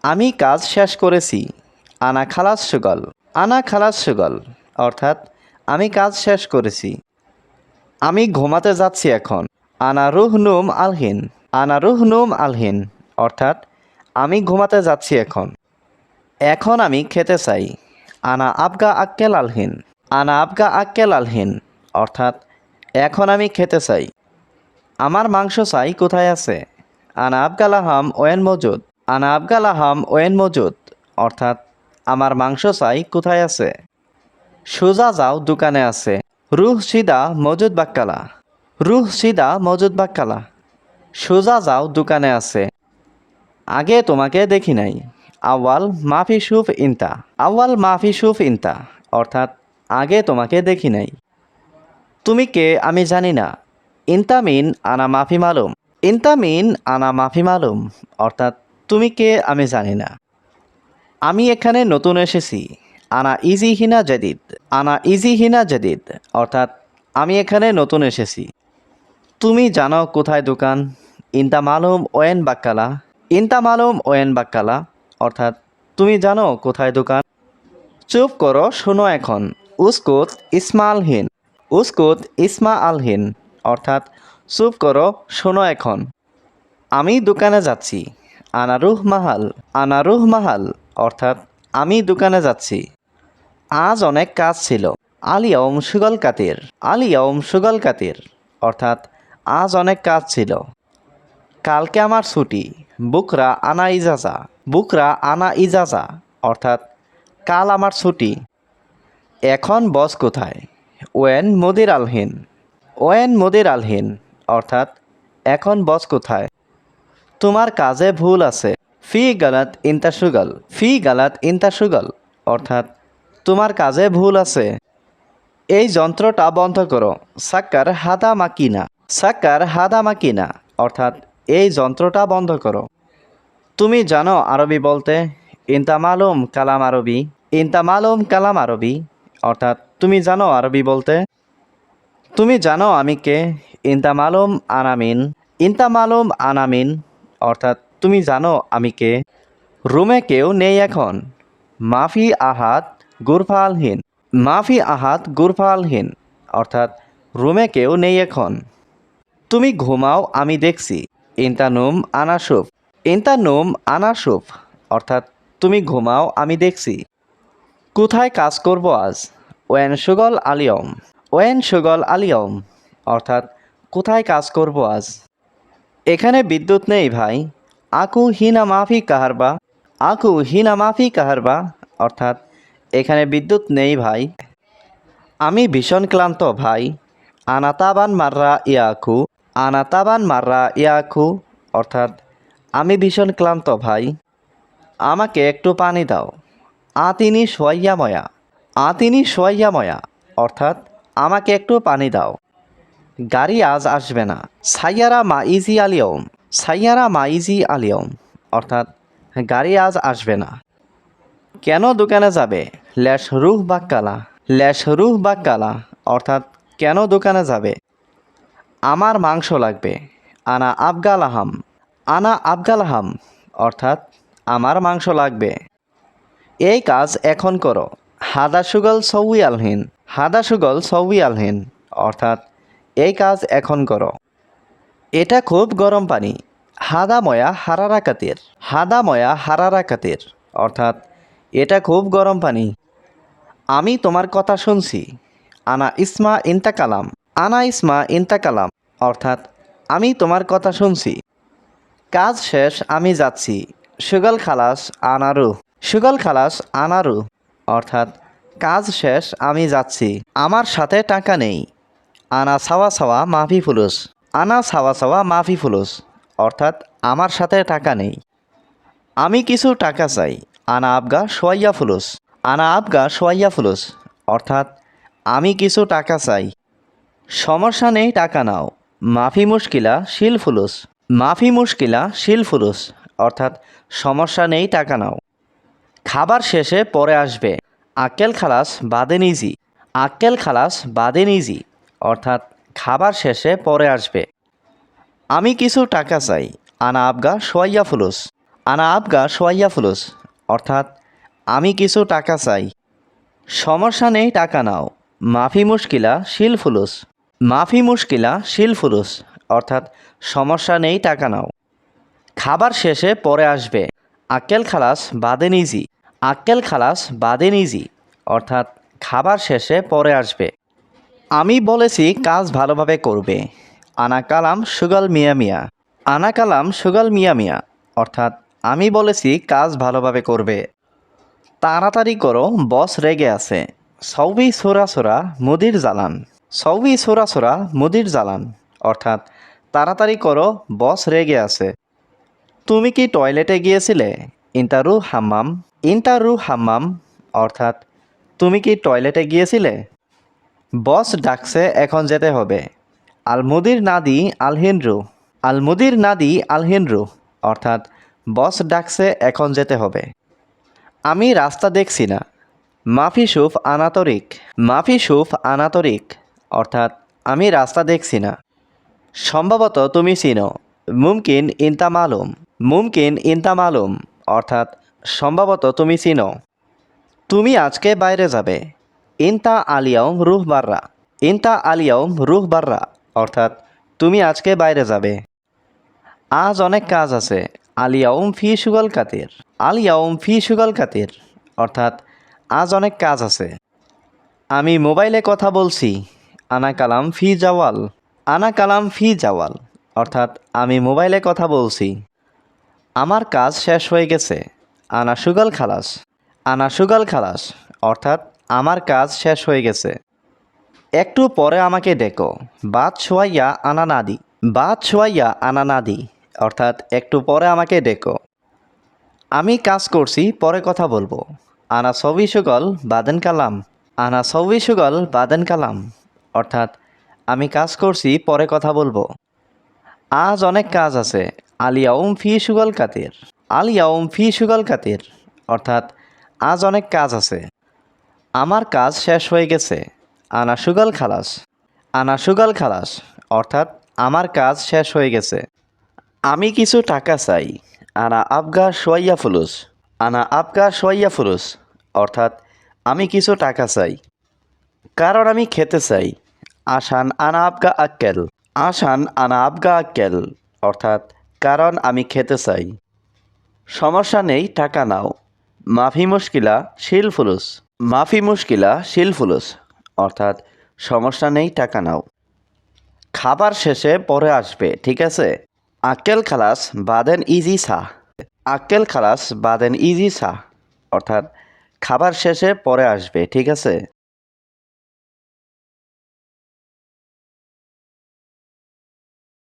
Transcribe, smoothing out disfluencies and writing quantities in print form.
আমি কাজ শেষ করেছি। আনা খালাস সুগল। আনা খালাস সুগল অর্থাৎ আমি কাজ শেষ করেছি। আমি ঘুমাতে যাচ্ছি এখন। আনা রুহ নুম আলহিন। আনা রুহ নুম আলহিন অর্থাৎ আমি ঘুমাতে যাচ্ছি এখন। এখন আমি খেতে চাই। আনা আবগা আক্কেল আলহিন। আনা আবগা আক্কেল আলহিন অর্থাৎ এখন আমি খেতে চাই। আমার মাংস চাই কোথায় আছে। আনা আবগালাহাম ওয়েন মজুদ। আনা আবগালাহাম ওয়েন মজুদ অর্থাৎ আমার মাংস চাই কোথায় আছে। সোজা যাও দোকানে আছে। রুহ সিদা মজুদ বাক্কালা। রুহ সিদা মজুদ বাক্কালা সোজা যাও দোকানে আছে। আগে তোমাকে দেখি নাই। আওয়াল মাফি সুফ ইনতা। আওয়াল মাফি সুফ ইনতা অর্থাৎ আগে তোমাকে দেখি নাই। তুমি কে আমি জানি না। ইনতা মিন আনা মাফি মালুম। ইনতা মিন আনা মাফি মালুম অর্থাৎ তুমি কে আমি জানি না। আমি এখানে নতুন এসেছি। আনা ইজি হিনা জাদিদ। আনা ইজি হিনা জাদিদ অর্থাৎ আমি এখানে নতুন এসেছি। তুমি জানো কোথায় দোকান। ইনতা মালুম ওয়েন বাক্কালা। ইনতা মালুম ওয়েন বাক্কালা অর্থাৎ তুমি জানো কোথায় দোকান। চুপ করো শোনো এখন। উস্কুত ইসমা আলহিন। উস্কুত ইসমা আলহিন অর্থাৎ চুপ করো শোনো এখন। আমি দোকানে যাচ্ছি। আনা রুহ মাহাল। আনা রুহ মাহাল অর্থাৎ আমি দোকানে যাচ্ছি। আজ অনেক কাজ ছিল। আলিয়ম সুগল কাতির। আলিয়ম সুগল কাতির অর্থাৎ আজ অনেক কাজ ছিল। কালকে আমার ছুটি। বুকরা আনা ইজাজা। বুকরা আনা ইজাজা অর্থাৎ কাল আমার ছুটি। এখন বস কোথায়। ওয়েন মুদির আলহিন। ওয়েন মুদির আলহিন অর্থাৎ এখন বস কোথায়। তোমার কাজে ভুল আছে। ফি গালাত ইনতা সুগল। ফি গালাত ইনতা সুগল অর্থাৎ তোমার কাজে ভুল আছে। এই যন্ত্রটা বন্ধ করো। সাক্কার হাদা মাকিনা। সাক্কার হাদা মাকিনা অর্থাৎ এই যন্ত্রটা বন্ধ করো। তুমি জানো আরবি বলতে। ইনতা মালুম কালাম আরবি। ইনতা মালুম কালাম আরবি অর্থাৎ তুমি জানো আরবি বলতে। তুমি জানো আমি কে। ইনতা মালুম আনামিন। ইনতা মালুম আনামিন অর্থাৎ তুমি জানো আমি কে। রুমে কেউ নেই এখন। মাফি আহাত গুরফালহীন। মাফি আহাত গুরফালহীন অর্থাৎ রুমে কেউ নেই এখন। তুমি ঘুমাও আমি দেখছি। ইনতা নুম আনাসুফ। ইনতা নুম আনাসুফ অর্থাৎ তুমি ঘুমাও আমি দেখছি। কোথায় কাজ করব আজ। ওয়েন সুগল আলিয়ম। ওয়েন সুগল আলিয়ম অর্থাৎ কোথায় কাজ করব আজ। এখানে বিদ্যুৎ নেই ভাই। আকু হিনা মাফি কাহারবা। আকু হিনা মাফি কাহারবা অর্থাৎ এখানে বিদ্যুৎ নেই ভাই। আমি ভীষণ ক্লান্ত ভাই। আনাতাবান মাররা ইয়াকু। আনাতাবান মাররা ইয়াকু অর্থাৎ আমি ভীষণ ক্লান্ত ভাই। আমাকে একটু পানি দাও। আতিনি সোয়াইয়াময়া। আতিনি সোয়াইয়াময়া অর্থাৎ আমাকে একটু পানি দাও। গাড়ি আজ আসবে না। সাইয়ারা মাইজি আলিয়ম। সাইয়ারা মাইজি আলিয়ম অর্থাৎ গাড়ি আজ আসবে না। কেন দোকানে যাবে। লেশ রুহ বাক্কালা। লেশ রুহ বাক্কালা অর্থাৎ কেন দোকানে যাবে। আমার মাংস লাগবে। আনা আবগালাহাম। আনা আবগালাহাম অর্থাৎ আমার মাংস লাগবে। এই কাজ এখন করো। হাদা সুগল সৌই আলহিন। হাদা সুগল সৌই আলহিন অর্থাৎ এই কাজ এখন করো। এটা খুব গরম পানি। হাদা ময়া হারারা কাতির। হাদা ময়া হারারা কাতির অর্থাৎ এটা খুব গরম পানি। আমি তোমার কথা শুনছি। আনা ইসমা ইনতা কালাম। আনা ইসমা ইনতা কালাম অর্থাৎ আমি তোমার কথা শুনছি। কাজ শেষ আমি যাচ্ছি। সুগল খালাস আনারু। সুগল খালাস আনারু অর্থাৎ কাজ শেষ আমি যাচ্ছি। আমার সাথে টাকা নেই। আনা সাওয়া সাওয়া মাফি ফুলুস। আনা সাওয়া সাওয়া মাফি ফুলুস অর্থাৎ আমার সাথে টাকা নেই। আমি কিছু টাকা চাই। আনা আবগা সোয়াইয়া ফুলুস। আনা আবগা সোয়াইয়া ফুলুস অর্থাৎ আমি কিছু টাকা চাই। সমস্যা নেই টাকা নাও। মাফি মুশকিলা শিল ফুলুস। মাফি মুশকিলা শিল ফুলুস অর্থাৎ সমস্যা নেই টাকা নাও। খাবার শেষে পরে আসবে। আক্কেল খালাস বাদেন ইজি। আক্কেল খালাস বাদেন ইজি অর্থাৎ খাবার শেষে পরে আসবে। আমি কিছু টাকা চাই। আনা আবগা সোয়াইয়া ফুলুস। আনা আবগা সোয়াইয়া ফুলুস অর্থাৎ আমি কিছু টাকা চাই। সমস্যা নেই, টাকা নাও। মাফি মুশকিলা শিল ফুলুস। মাফি মুশকিলা শিল ফুলুস অর্থাৎ সমস্যা নেই, টাকা নাও। খাবার শেষে পরে আসবে। আক্কেল খালাস বাদেন ইজি। আক্কেল খালাস বাদেন ইজি অর্থাৎ খাবার শেষে পরে আসবে। আমি বলেছি কাজ ভালোভাবে করবে। আনা কালাম সুগল মিয়া মিয়া। আনা কালাম সুগল মিয়া মিয়া অর্থাৎ আমি বলেছি কাজ ভালোভাবে করবে। তাড়াতাড়ি করো, বস রেগে আছে। সৌবি সোরা সোরা মুদির জ্বালান। সৌবি সোরা সোরা মুদির জ্বালান অর্থাৎ তাড়াতাড়ি করো, বস রেগে আছে। তুমি কি টয়লেটে গিয়েছিলে? ইন্টারু হাম্মাম। ইন্টারু হাম্মাম অর্থাৎ তুমি কি টয়লেটে গিয়েছিলে? বস ডাকছে, এখন যেতে হবে। আলমুদির নাদি আলহিনরু। আলমুদির নাদি আলহিনরু অর্থাৎ বস ডাকছে, এখন যেতে হবে। আমি রাস্তা দেখছি না। মাফি সুফ আনাতরিক। মাফি সুফ আনাতরিক অর্থাৎ আমি রাস্তা দেখছি না। সম্ভবত তুমি চিনো। মুমকিন ইনতা মালুম। মুমকিন ইনতা মালুম অর্থাৎ সম্ভবত তুমি চিনো। তুমি আজকে বাইরে যাবে। ইনতা আলিয়াউম রুহ বাররা। ইনতা আলিয়াউম রুহ বাররা অর্থাৎ তুমি আজকে বাইরে যাবে। আজ অনেক কাজ আছে। আলিয়াউম ফি সুগল কাতির। আলিয়াউম ফি সুগল কাতির অর্থাৎ আজ অনেক কাজ আছে। আমি মোবাইলে কথা বলছি। আনা কালাম ফি জাওয়াল। আনা কালাম ফি জাওয়াল অর্থাৎ আমি মোবাইলে কথা বলছি। আমার কাজ শেষ হয়ে গেছে। আনা সুগল খালাস। আনা সুগল খালাস অর্থাৎ আমার কাজ শেষ হয়ে গেছে। একটু পরে আমাকে ডেকো। বাদ ছোয়াইয়া আনা নাদি। বাদ ছোয়াইয়া আনা নাদি অর্থাৎ একটু পরে আমাকে ডেকো। আমি কাজ করছি, পরে কথা বলবো। আনা সবি সুগল বাদেন কালাম। আনা সবি সুগল বাদেন কালাম অর্থাৎ আমি কাজ করছি, পরে কথা বলবো। আজ অনেক কাজ আছে। আলিয়াউম ফি সুগল কাতির। আলিয়াউম ফি সুগল কাতির অর্থাৎ আজ অনেক কাজ আছে। আমার কাজ শেষ হয়ে গেছে। আনা সুগল খালাস। আনা সুগল খালাস অর্থাৎ আমার কাজ শেষ হয়ে গেছে। আমি কিছু টাকা চাই। আনা আবগা সোয়াইয়া ফুলুস। আনা আবগা সোয়াইয়া ফুলুস অর্থাৎ আমি কিছু টাকা চাই, কারণ আমি খেতে চাই। আসান আনা আবগা আক্কেল। আসান আনা আবগা আক্কেল অর্থাৎ কারণ আমি খেতে চাই। সমস্যা নেই, টাকা নাও। মাফি মুশকিলা শিল ফুলুস। মাফি মুশকিলা শিল ফুলুস অর্থাৎ সমস্যা নেই, টাকা নাও। খাবার শেষে পরে আসবে, ঠিক আছে। আক্কেল খালাস বাদেন ইজি সা। আক্কেল খালাস বাদেন ইজি সা অর্থাৎ খাবার শেষে পরে আসবে, ঠিক আছে।